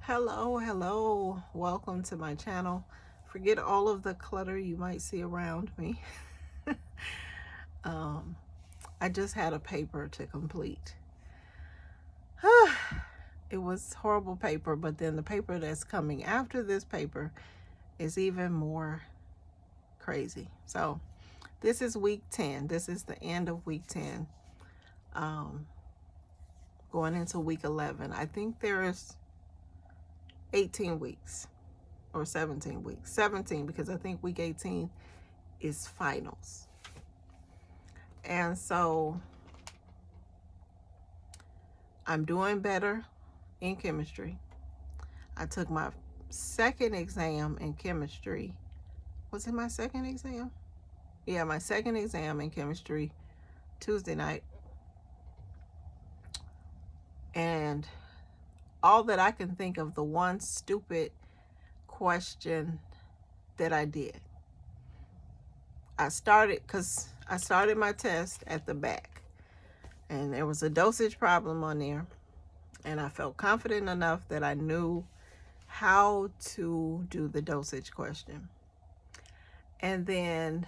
Hello, welcome to my channel. Forget all of the clutter you might see around me. um, I just had a paper to complete. It was horrible paper, but then the paper that's coming after this paper is even more crazy. So this is week 10. This is the end of week 10. Going into week 11. I think there's 18 weeks or 17 weeks. 17, because I think week 18 is finals. And so I'm doing better in chemistry. I took my second exam in chemistry. Was it my second exam? Yeah, my second exam in chemistry Tuesday night. And all that I can think of, the one stupid question that I did. I started my test at the back, and there was a dosage problem on there, and I felt confident enough that I knew how to do the dosage question. And then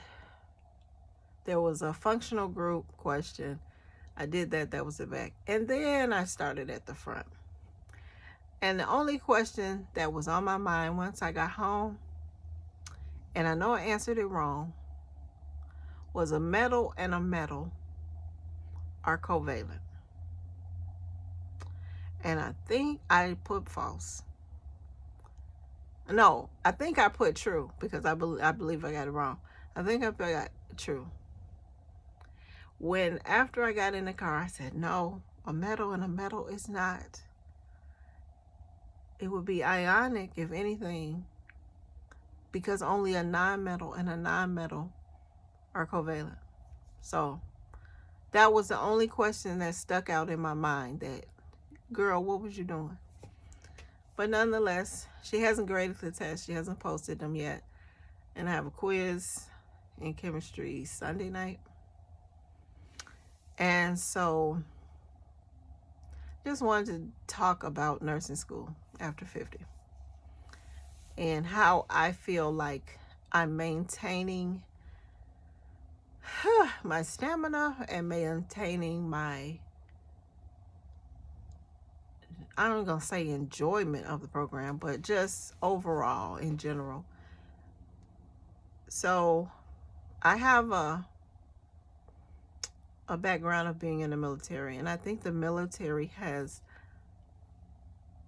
there was a functional group question. I did that. That was the back. And then I started at the front. And the only question that was on my mind once I got home, and I know I answered it wrong, was a metal and a metal are covalent. And I think I put false. No, I think I put true, because I believe I got it wrong. I think I got true. When after I got in the car, I said, no, a metal and a metal is not. It would be ionic, if anything, because only a non-metal and a non-metal are covalent. So that was the only question that stuck out in my mind, that, girl, what was you doing? But nonetheless, she hasn't graded the test. She hasn't posted them yet. And I have a quiz in chemistry Sunday night. And so just wanted to talk about nursing school after 50 and how I feel like I'm maintaining my stamina and maintaining my, I'm going to say enjoyment of the program, but just overall in general. So I have a background of being in the military, and I think the military has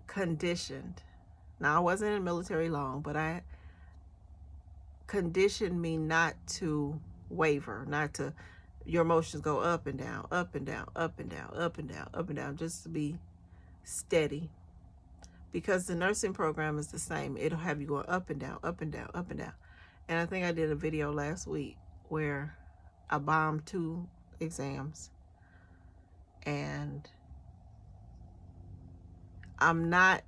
conditioned. Now, I wasn't in the military long, but I conditioned me not to waver, not to, your emotions go up and down, up and down, up and down, up and down, up and down, just to be steady. Because the nursing program is the same. It'll have you going up and down, up and down, up and down. And I think I did a video last week where I bombed 2 exams. And I'm not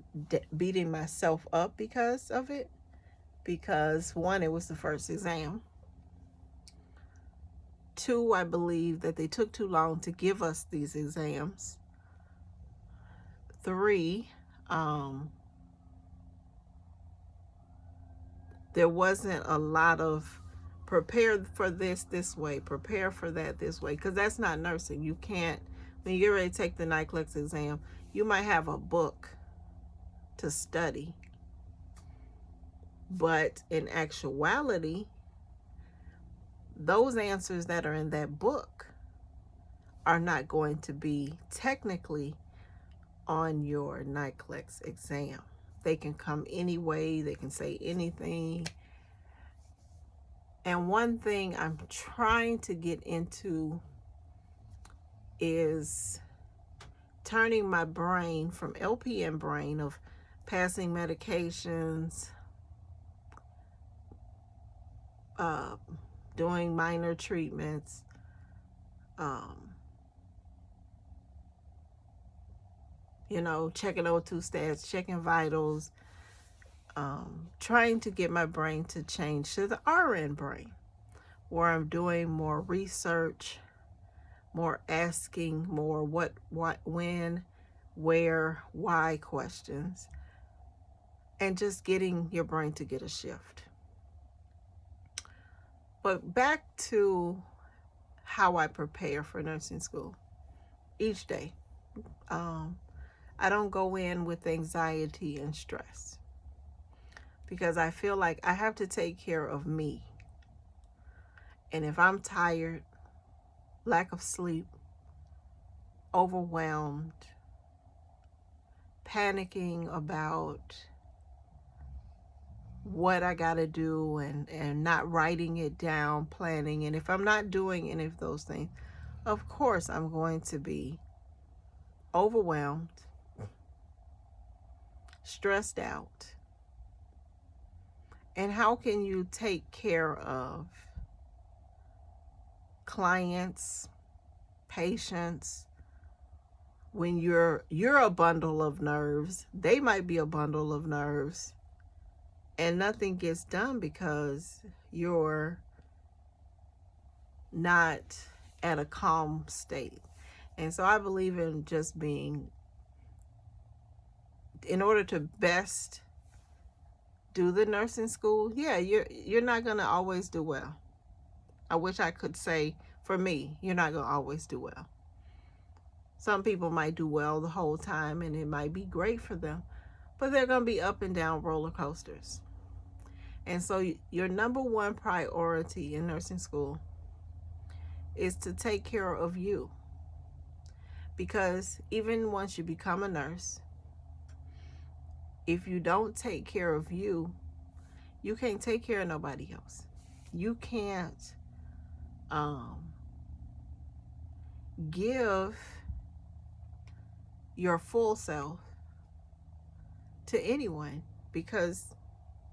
beating myself up because of it. Because 1, it was the first exam. 2, I believe that they took too long to give us these exams. 3, there wasn't a lot of prepare for this way, prepare for that this way, because that's not nursing. You can't, when you're ready to take the NCLEX exam, you might have a book to study, but in actuality, those answers that are in that book are not going to be technically on your NCLEX exam. They can come any way, they can say anything. And one thing I'm trying to get into is turning my brain from LPN brain of passing medications, doing minor treatments, checking O2 stats, checking vitals, trying to get my brain to change to the RN brain, where I'm doing more research, more asking, more what, when, where, why questions, and just getting your brain to get a shift. But back to how I prepare for nursing school each day. I don't go in with anxiety and stress because I feel like I have to take care of me. And if I'm tired, lack of sleep, overwhelmed, panicking about what I got to do and not writing it down, planning, and if I'm not doing any of those things, of course I'm going to be overwhelmed, stressed out. And how can you take care of clients, patients, when you're a bundle of nerves? They might be a bundle of nerves, and nothing gets done because you're not at a calm state. And so I believe in just being, in order to best do the nursing school, yeah, you're not going to always do well. I wish I could say, for me, you're not going to always do well. Some people might do well the whole time and it might be great for them, but they're going to be up and down roller coasters. And so your number one priority in nursing school is to take care of you. Because even once you become a nurse, if you don't take care of you, you can't take care of nobody else. You can't give your full self to anyone, because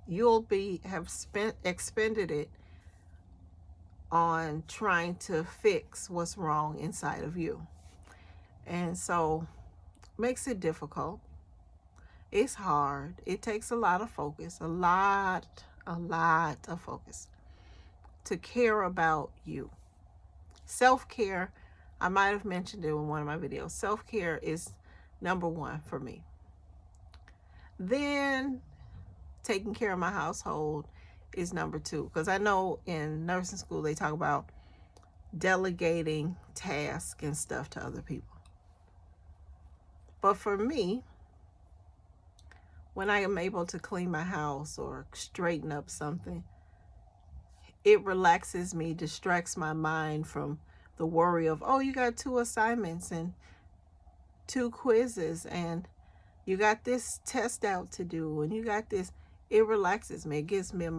you'll have expended it on trying to fix what's wrong inside of you. And so makes it difficult. It's hard. It takes a lot of focus, a lot of focus to care about you. Self-care, I might have mentioned it in one of my videos. Self-care is number one for me. Then taking care of my household is number two, because I know in nursing school they talk about delegating tasks and stuff to other people. But for me, when I am able to clean my house or straighten up something, it relaxes me, distracts my mind from the worry of, oh, you got 2 assignments and 2 quizzes and you got this test out to do and you got this. It relaxes me. It gives me a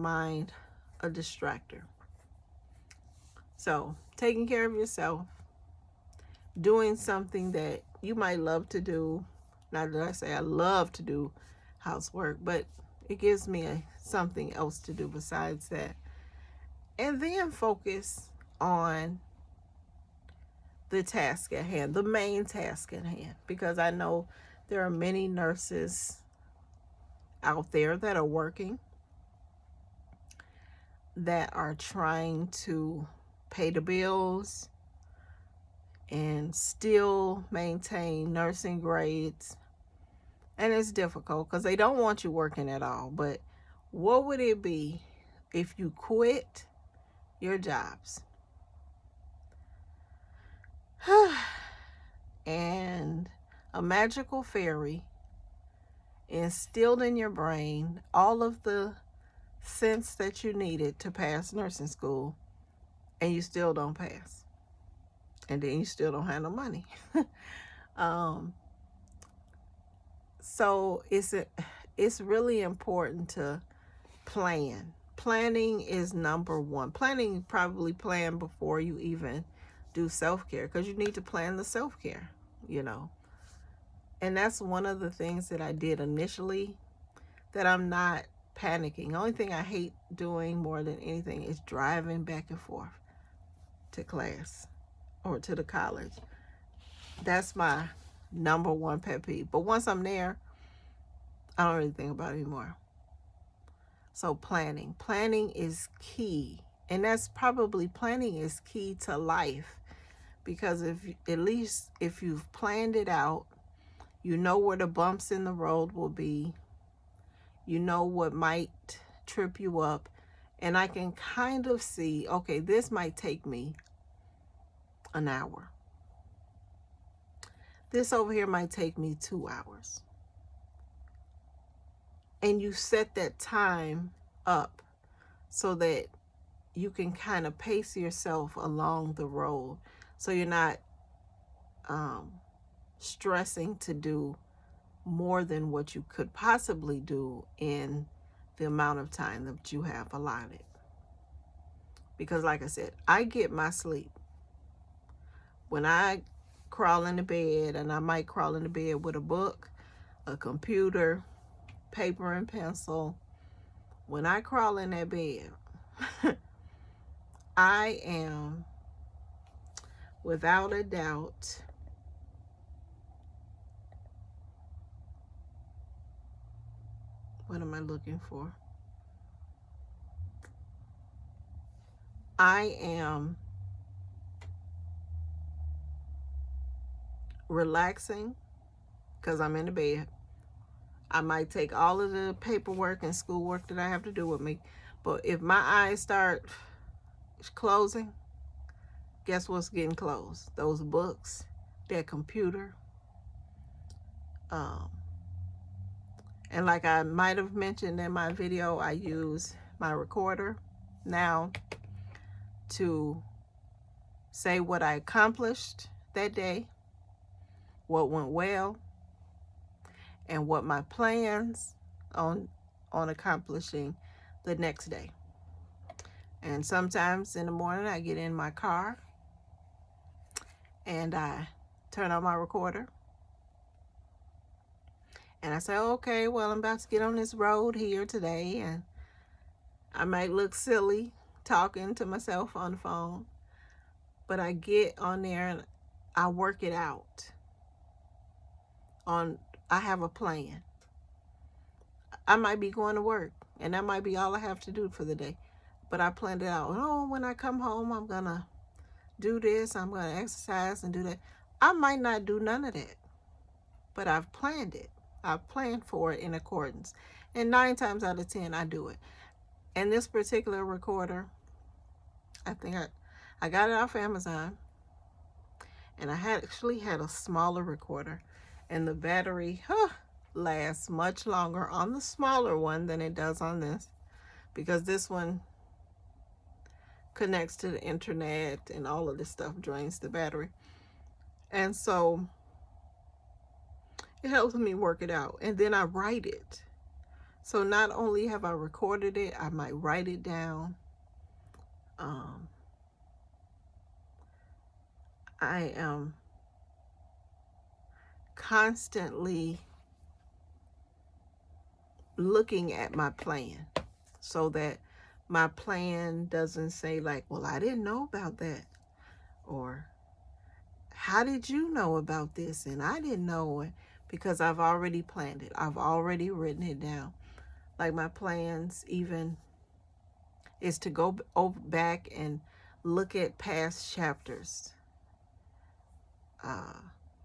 distractor. So taking care of yourself, doing something that you might love to do. Not that I say I love to do housework, but it gives me something else to do besides that. And then focus on the task at hand, the main task at hand, because I know there are many nurses out there that are working, that are trying to pay the bills and still maintain nursing grades. And it's difficult because they don't want you working at all. But what would it be if you quit your jobs and a magical fairy instilled in your brain all of the sense that you needed to pass nursing school, and you still don't pass, and then you still don't have no money? So it's really important to plan. Planning is number one. Probably plan before you even do self-care, because you need to plan the self-care, And that's one of the things that I did initially, that I'm not panicking. The only thing I hate doing more than anything is driving back and forth to class or to the college. That's my number one pet peeve. But once I'm there, I don't really think about it anymore. So planning is key. And planning is key to life, because if you've planned it out, you know where the bumps in the road will be. You know what might trip you up. And I can kind of see, okay, this might take me an hour. This over here might take me 2 hours. And you set that time up so that you can kind of pace yourself along the road, so you're not stressing to do more than what you could possibly do in the amount of time that you have allotted. Because like I said, I get my sleep. When I crawl into bed, and I might crawl into bed with a book, a computer, paper and pencil, when I crawl in that bed, I am without a doubt what am I looking for? I am relaxing because I'm in the bed. I might take all of the paperwork and schoolwork that I have to do with me, but if my eyes start closing, guess what's getting closed? Those books, that computer. And like I might have mentioned in my video, I use my recorder now to say what I accomplished that day, what went well, and what my plans on accomplishing the next day. And sometimes in the morning I get in my car and I turn on my recorder and I say, okay, well, I'm about to get on this road here today, and I might look silly talking to myself on the phone, but I get on there and I work it out. I have a plan. I might be going to work, and that might be all I have to do for the day, but I planned it out. Oh, when I come home, I'm gonna do this, I'm gonna exercise and do that. I might not do none of that, but I've planned it. I've planned for it in accordance, and 9 times out of 10 I do it. And this particular recorder, I think I got it off Amazon, and I actually had a smaller recorder, and the battery lasts much longer on the smaller one than it does on this, because this one connects to the internet and all of this stuff drains the battery. And so it helps me work it out, and then I write it. So not only have I recorded it, I might write it down. I am constantly looking at my plan so that my plan doesn't say like, well, I didn't know about that, or how did you know about this and I didn't know it, because I've already planned it. I've already written it down. Like my plans even is to go back and look at past chapters,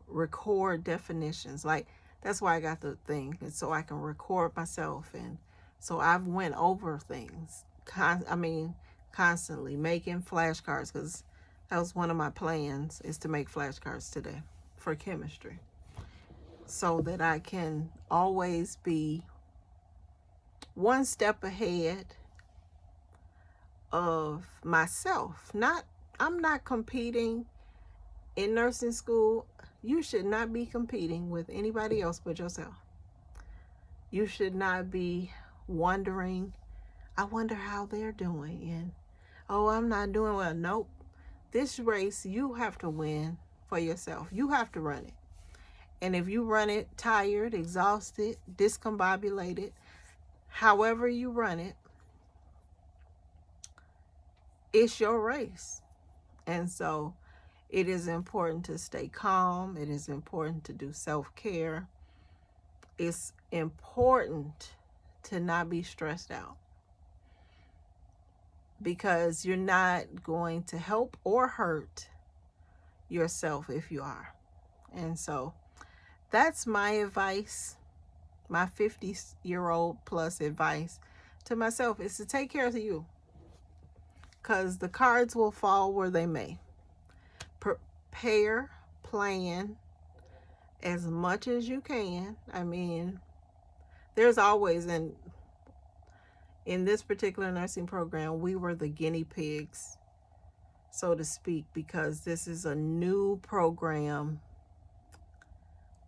record definitions. Like that's why I got the thing, and so I can record myself, and so I've went over things. Constantly making flashcards, because that was one of my plans, is to make flashcards today for chemistry, so that I can always be one step ahead of myself. I'm not competing in nursing school. You should not be competing with anybody else but yourself. You should not be wondering, I wonder how they're doing, and oh, I'm not doing well. Nope. This race you have to win for yourself. You have to run it. And if you run it tired, exhausted, discombobulated, however you run it, it's your race. And so it is important to stay calm. It is important to do self-care. It's important to not be stressed out, because you're not going to help or hurt yourself if you are. And so that's my advice my 50-year-old plus advice to myself is to take care of you, because the cards will fall where they may. Prepare, plan as much as you can. I mean, there's always, in this particular nursing program, we were the guinea pigs, so to speak, because this is a new program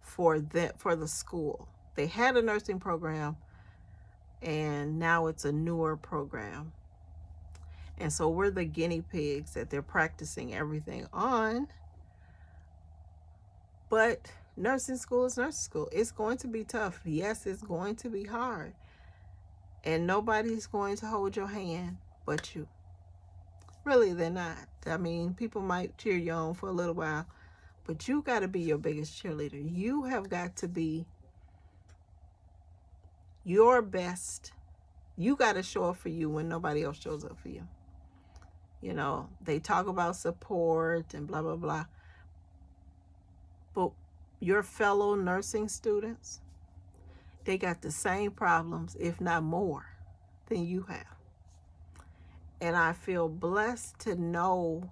for the school. They had a nursing program, and now it's a newer program. And so we're the guinea pigs that they're practicing everything on. But nursing school is nursing school. It's going to be tough. Yes, it's going to be hard. And nobody's going to hold your hand but you. Really, they're not. I mean, people might cheer you on for a little while, but you got to be your biggest cheerleader. You have got to be your best. You got to show up for you when nobody else shows up for you. You know, they talk about support and blah, blah, blah. But your fellow nursing students, they got the same problems, if not more, than you have. And I feel blessed to know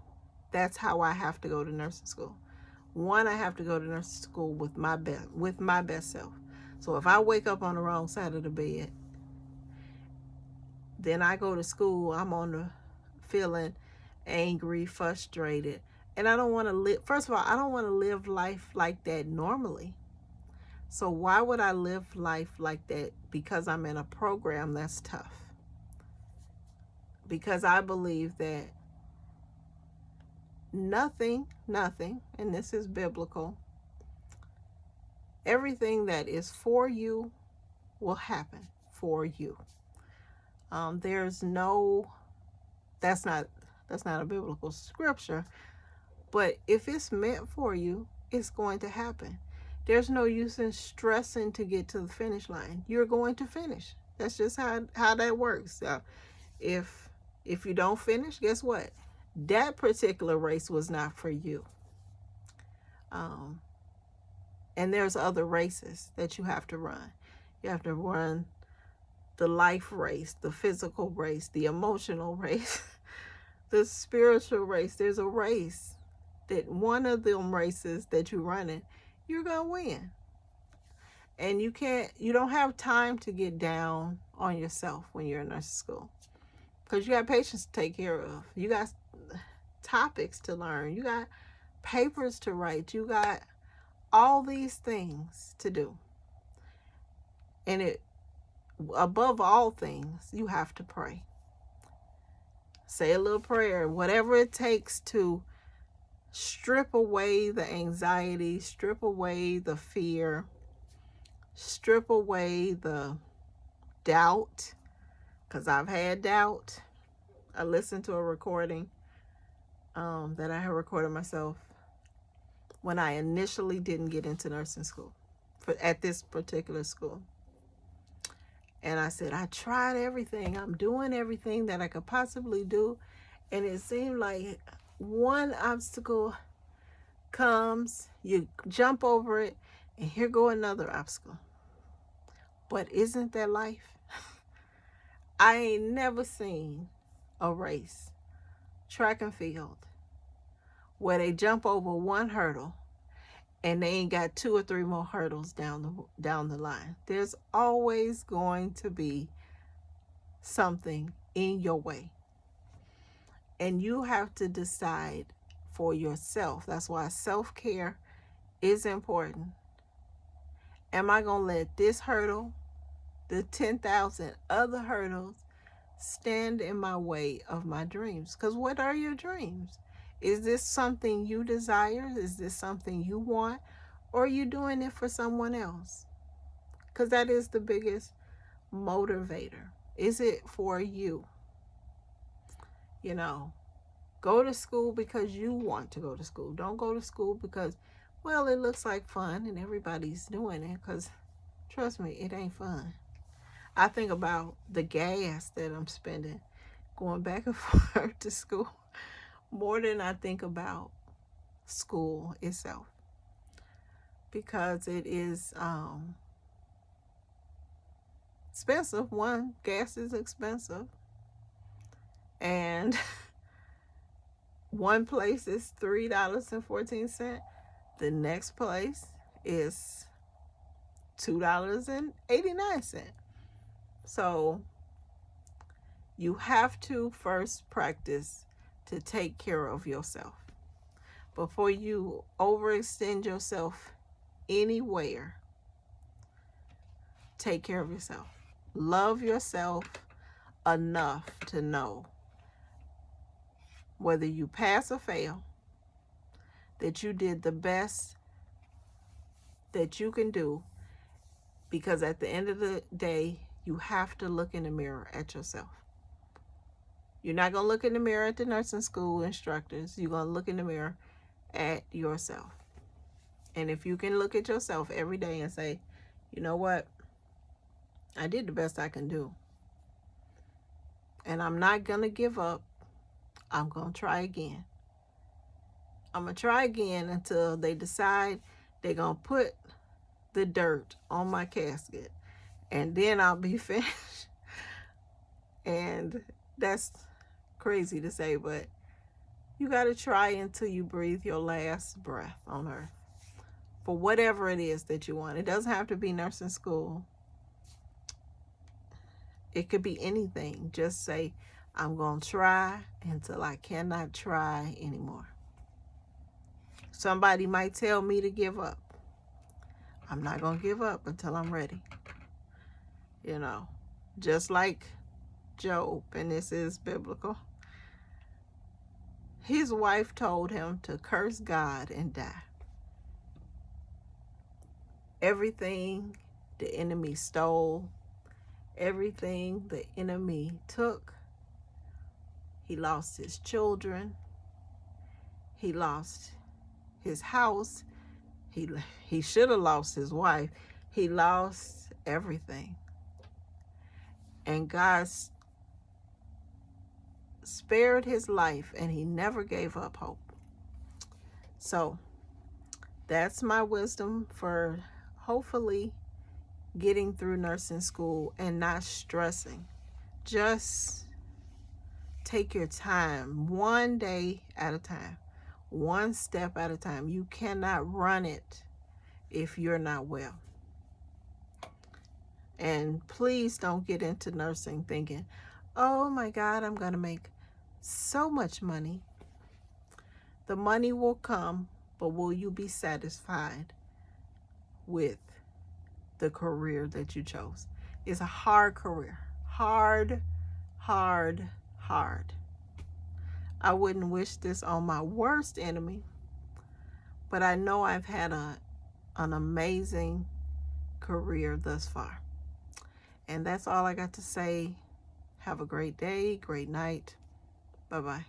that's how I have to go to nursing school. One, I have to go to nursing school with my best self. So if I wake up on the wrong side of the bed, then I go to school, I'm on the feeling angry, frustrated. And I don't want to live, first of all, I don't want to live life like that normally. So why would I live life like that because I'm in a program that's tough? Because I believe that nothing, and this is biblical, everything that is for you will happen for you. There's no, that's not a biblical scripture, but if it's meant for you, it's going to happen. There's no use in stressing to get to the finish line. You're going to finish. That's just how that works. So if you don't finish, guess what? That particular race was not for you. And there's other races that you have to run. You have to run the life race, the physical race, the emotional race, the spiritual race. There's a race that one of them races that you're running, you're going to win. And you don't have time to get down on yourself when you're in nursing school, because you got patients to take care of. You got topics to learn. You got papers to write. You got all these things to do. And above all things, you have to pray. Say a little prayer, whatever it takes to strip away the anxiety, strip away the fear, strip away the doubt, because I've had doubt. I listened to a recording that I had recorded myself when I initially didn't get into nursing school at this particular school. And I said, I tried everything. I'm doing everything that I could possibly do. And it seemed like one obstacle comes, you jump over it, and here go another obstacle. But isn't that life? I ain't never seen a race, track and field, where they jump over one hurdle and they ain't got 2 or 3 more hurdles down the line. There's always going to be something in your way. And you have to decide for yourself. That's why self-care is important. Am I going to let this hurdle, the 10,000 other hurdles, stand in my way of my dreams? Because what are your dreams? Is this something you desire? Is this something you want? Or are you doing it for someone else? Because that is the biggest motivator. Is it for you? You know, go to school because you want to go to school. Don't go to school because, well, it looks like fun and everybody's doing it. Because trust me, it ain't fun. I think about the gas that I'm spending going back and forth to school more than I think about school itself, because it is expensive. One, gas is expensive. And one place is $3.14. The next place is $2.89. So you have to first practice to take care of yourself before you overextend yourself anywhere. Take care of yourself. Love yourself enough to know whether you pass or fail, that you did the best that you can do, because at the end of the day, you have to look in the mirror at yourself. You're not going to look in the mirror at the nursing school instructors. You're going to look in the mirror at yourself. And if you can look at yourself every day and say, you know what? I did the best I can do. And I'm not going to give up. I'm going to try again. I'm going to try again until they decide they're going to put the dirt on my casket. And then I'll be finished. And that's crazy to say, but you got to try until you breathe your last breath on earth. For whatever it is that you want. It doesn't have to be nursing school. It could be anything. Just say, I'm going to try until I cannot try anymore. Somebody might tell me to give up. I'm not going to give up until I'm ready. You know, just like Job, and this is biblical. His wife told him to curse God and die. Everything the enemy stole, everything the enemy took, he lost his children, he lost his house, he should have lost his wife, he lost everything. And God spared his life, and he never gave up hope. So that's my wisdom for hopefully getting through nursing school and not stressing. Just take your time, one day at a time, one step at a time. You cannot run it if you're not well. And please don't get into nursing thinking, oh my God, I'm going to make so much money. The money will come, but will you be satisfied with the career that you chose? It's a hard career. Hard. I wouldn't wish this on my worst enemy, but I know I've had an amazing career thus far. And that's all I got to say. Have a great day, great night. Bye-bye.